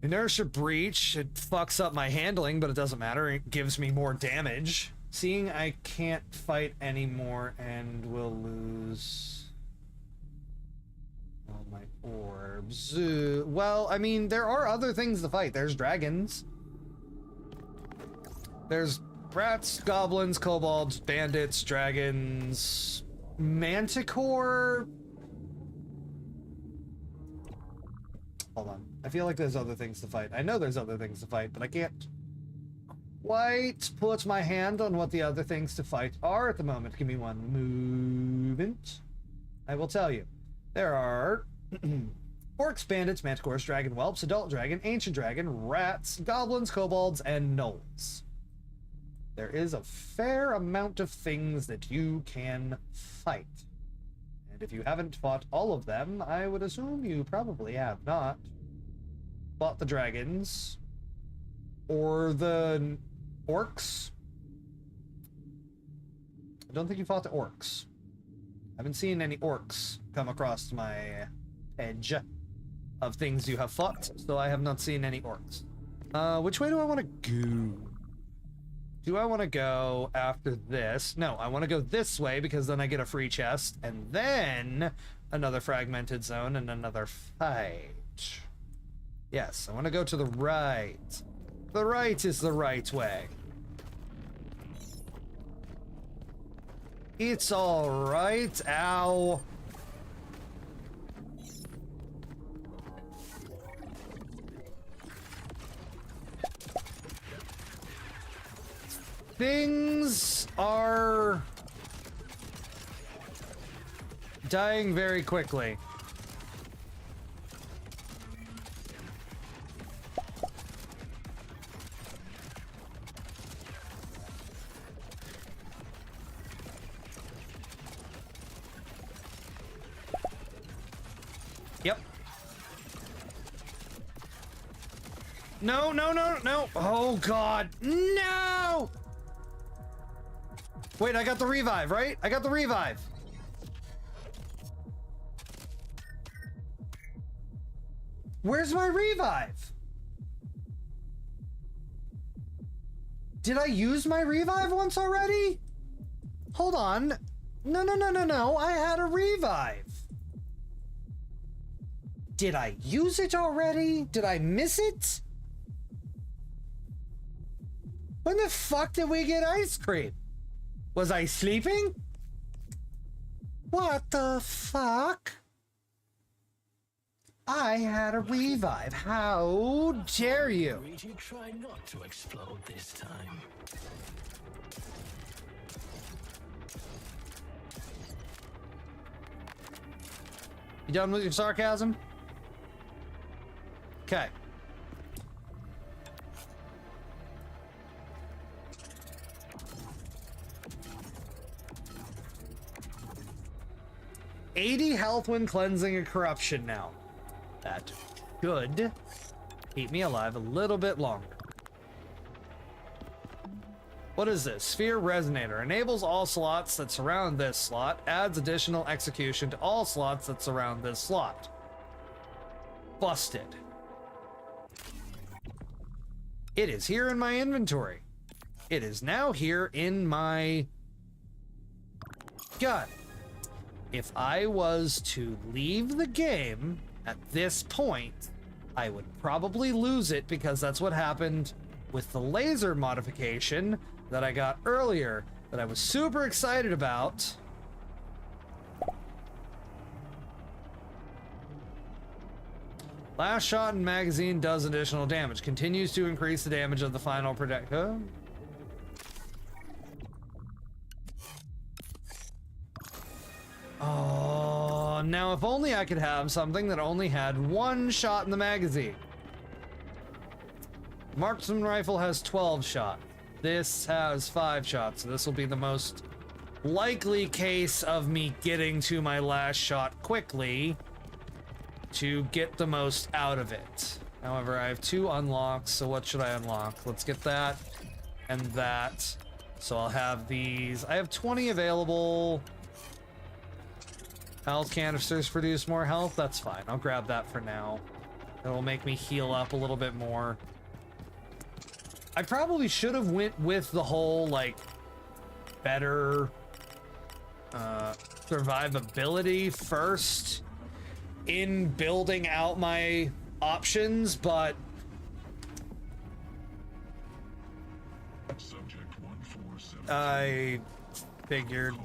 S1: Inertia breach, it fucks up my handling, but it doesn't matter. It gives me more damage. Seeing I can't fight anymore and will lose all my orbs. Well, I mean, there are other things to fight. There's dragons. There's rats, goblins, kobolds, bandits, dragons, manticore. Hold on. I feel like there's other things to fight. I know there's other things to fight, but I can't quite put my hand on what the other things to fight are at the moment. Give me one movement. I will tell you. There are orcs, bandits, manticores, dragon whelps, adult dragon, ancient dragon, rats, goblins, kobolds, and gnolls. There is a fair amount of things that you can fight. And if you haven't fought all of them, I would assume you probably have not fought the dragons or the orcs. I don't think you fought the orcs. I haven't seen any orcs come across my edge of things you have fought, so I have not seen any orcs. Which way do I want to go? Do I want to go after this? No, I want to go this way because then I get a free chest, and then another fragmented zone and another fight. Yes, I want to go to the right. The right is the right way. It's all right. Ow. Things are dying very quickly. No, no, no, no. Oh, God. No! Wait, I got the revive, right? I got the revive. Where's my revive? Did I use my revive once already? Hold on. No, no, no, no, no. I had a revive. Did I use it already? Did I miss it? When the fuck did we get ice cream? Was I sleeping? What the fuck? I had a revive. How dare you?
S2: You try not to explode this time.
S1: You done with your sarcasm? Okay. $80 health when cleansing a corruption now. That should keep me alive a little bit longer. What is this? Sphere Resonator. Enables all slots that surround this slot. Adds additional execution to all slots that surround this slot. Busted. It is here in my inventory. It is now here in my gun. If I was to leave the game at this point, I would probably lose it because that's what happened with the laser modification that I got earlier that I was super excited about. Last shot in magazine does additional damage. Continues to increase the damage of the final projectile. Oh, now if only I could have something that only had one shot in the magazine. Marksman rifle has 12 shots. This has 5 shots, so this will be the most likely case of me getting to my last shot quickly to get the most out of it. However, I have 2 unlocks, so what should I unlock? Let's get that and that. So I'll have these. I have 20 available. Health canisters produce more health. That's fine. I'll grab that for now. It'll make me heal up a little bit more. I probably should have went with the whole, like, better survivability first in building out my options, but I figured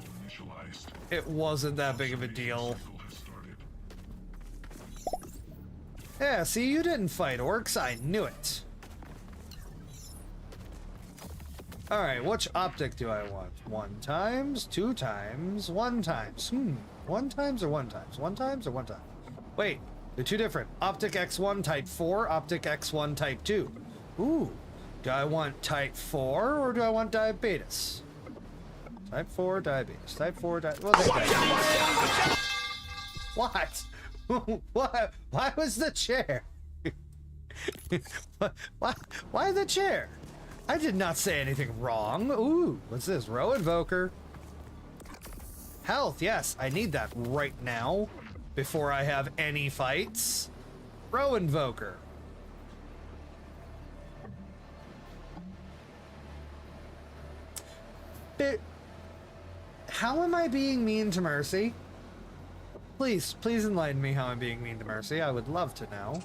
S1: it wasn't that big of a deal. Yeah, see, you didn't fight orcs. I knew it. Alright, which optic do I want? 1 times, 2 times, 1 times. 1 times or 1 times? 1 times or 1 time? Wait, they're 2 different. Optic X1 type 4, Optic X1 type 2. Ooh, do I want type 4 or do I want diabetes? Type 4, diabetes. Type 4, diabetes. Well, diabetes. What? What? Why was the chair? Why the chair? I did not say anything wrong. Ooh, what's this? Row Invoker. Health, yes, I need that right now before I have any fights. Row Invoker. How am I being mean to Mercy? Please, please enlighten me how I'm being mean to Mercy. I would love to know.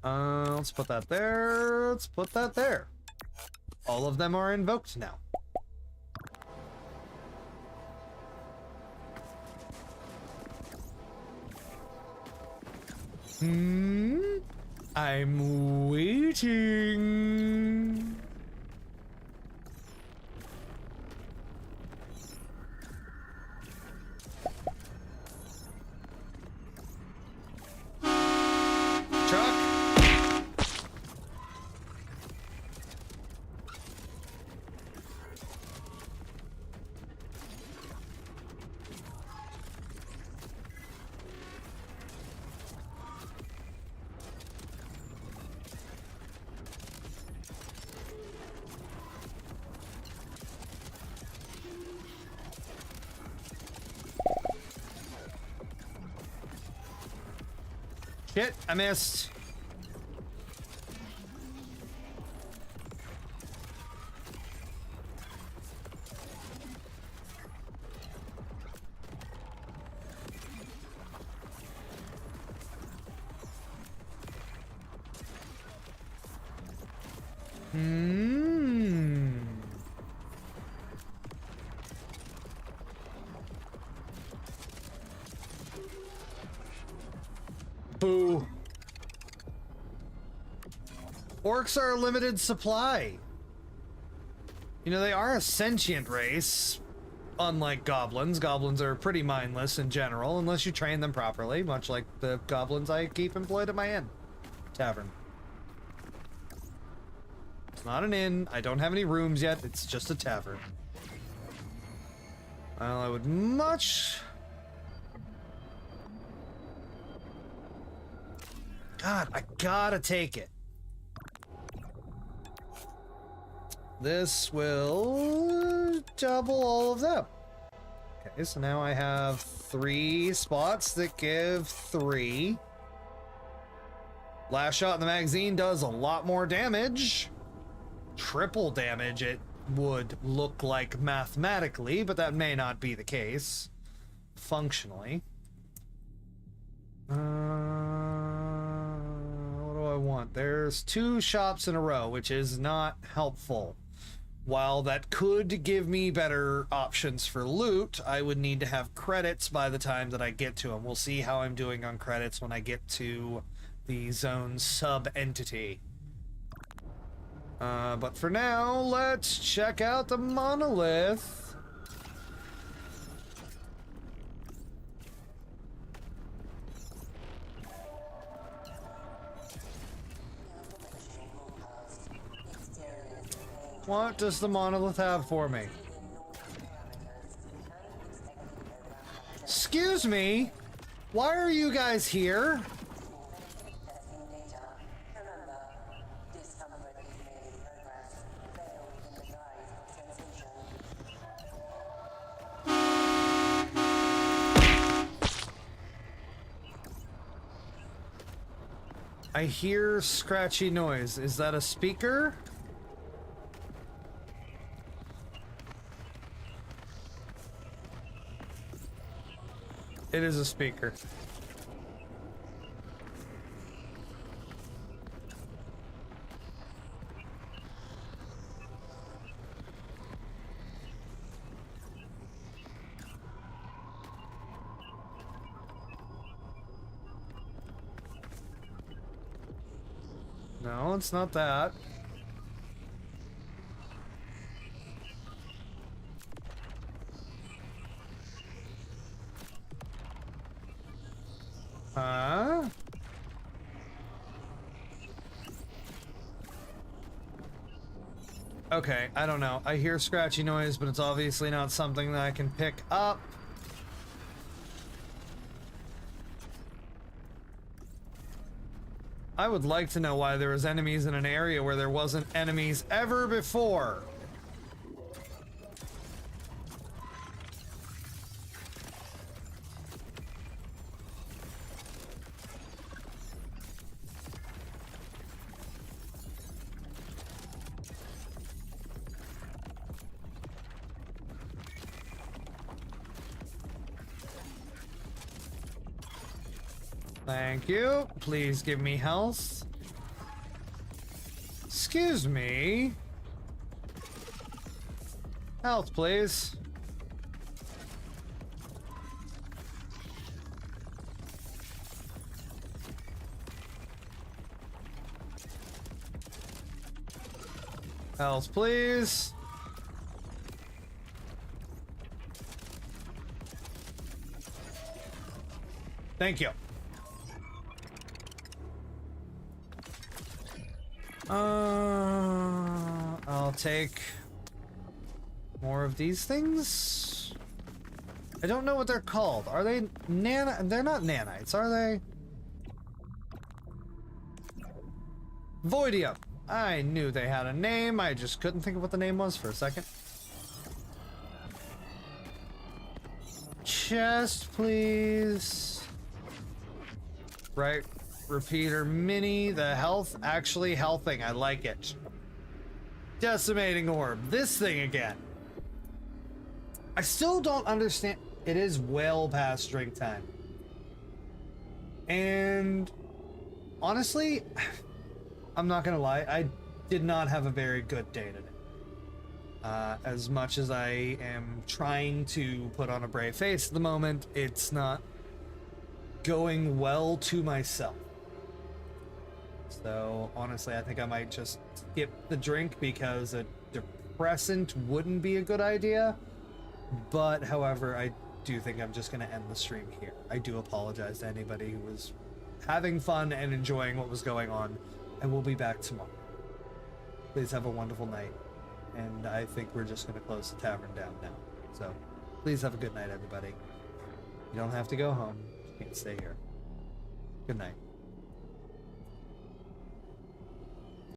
S1: Let's put that there. Let's put that there. All of them are invoked now. I'm waiting. Shit, I missed. Boo. Orcs are a limited supply. You know, they are a sentient race. Unlike goblins. Goblins are pretty mindless in general, unless you train them properly, much like the goblins I keep employed at my inn. Tavern. It's not an inn. I don't have any rooms yet. It's just a tavern. Well, I would much... God, I gotta take it. This will double all of them. Okay, so now I have 3 spots that give 3. Last shot in the magazine does a lot more damage. Triple damage it would look like mathematically, but that may not be the case functionally. What do I want? There's 2 shops in a row, which is not helpful. While that could give me better options for loot, I would need to have credits by the time that I get to them. We'll see how I'm doing on credits when I get to the zone sub-entity. But for now, let's check out the monolith. What does the monolith have for me? Excuse me? Why are you guys here? I hear scratchy noise. Is that a speaker? It is a speaker. No, it's not that. Huh? Okay, I don't know. I hear scratchy noise, but it's obviously not something that I can pick up. I would like to know why there was enemies in an area where there wasn't enemies ever before. Thank you. Please give me health. Excuse me. Health, please. Health, please. Thank you. I'll take more of these things. I don't know what they're called. Are they They're not nanites, are they? Voidium. I knew they had a name. I just couldn't think of what the name was for a second. Chest, please. Right Repeater mini, the health actually healthing. I like it. Decimating orb. This thing again. I still don't understand. It is well past drink time. And honestly, I'm not gonna lie, I did not have a very good day today. As much as I am trying to put on a brave face at the moment, it's not going well to myself. So honestly, I think I might just skip the drink because a depressant wouldn't be a good idea. But however, I do think I'm just going to end the stream here. I do apologize to anybody who was having fun and enjoying what was going on, and we'll be back tomorrow. Please have a wonderful night, and I think we're just going to close the tavern down now. So please have a good night, everybody. You don't have to go home. You can stay here. Good night.